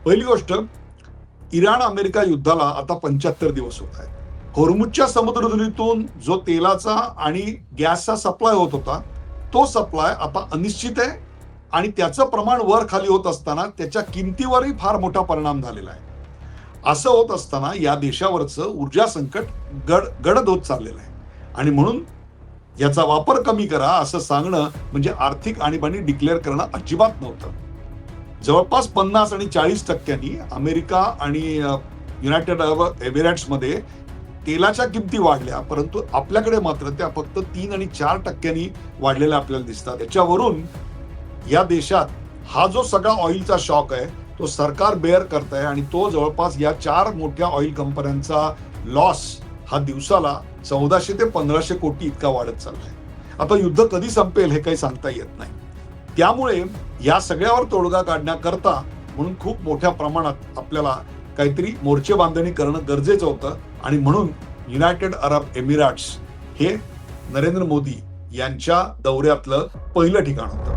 पहिली गोष्ट, Iran America युद्धाला आता 75 दिवस होत आहेत. होर्मुझच्या समुद्रधुनीतून जो तेलाचा आणि गॅसचा सप्लाय होत होता, तो सप्लाय आता अनिश्चित आहे आणि त्याचं प्रमाण वर खाली होत असताना त्याच्या किमतीवरही फार मोठा परिणाम झालेला आहे. असं होत असताना या देशावरचं ऊर्जा संकट गडद होत चाललेलं आहे आणि म्हणून याचा वापर कमी करा असं सांगणं म्हणजे आर्थिक आणीबाणी डिक्लेअर करणं अजिबात नव्हतं. जवळपास 50 आणि 40% अमेरिका आणि युनायटेड अरब एमिरेट्समध्ये तेलाच्या किमती वाढल्या, परंतु आपल्याकडे मात्र त्या फक्त 3 आणि 4% वाढलेल्या आपल्याला दिसतात. त्याच्यावरून या देशात हा जो सगळा ऑइलचा शॉक आहे तो सरकार बेअर करत आहे आणि तो जवळपास या 4 मोठ्या ऑइल कंपन्यांचा लॉस हा दिवसाला 1400 ते 1500 कोटी इतका वाढत चाललाय. आता युद्ध कधी संपेल हे काही सांगता येत नाही. त्यामुळे या सगळ्यावर तोडगा काढण्याकरता म्हणून खूप मोठ्या प्रमाणात आपल्याला काहीतरी मोर्चे बांधणी करणं गरजेचं होतं आणि म्हणून युनायटेड अरब एमिरेट्स हे नरेंद्र मोदी यांच्या दौऱ्यातलं पहिलं ठिकाण होतं.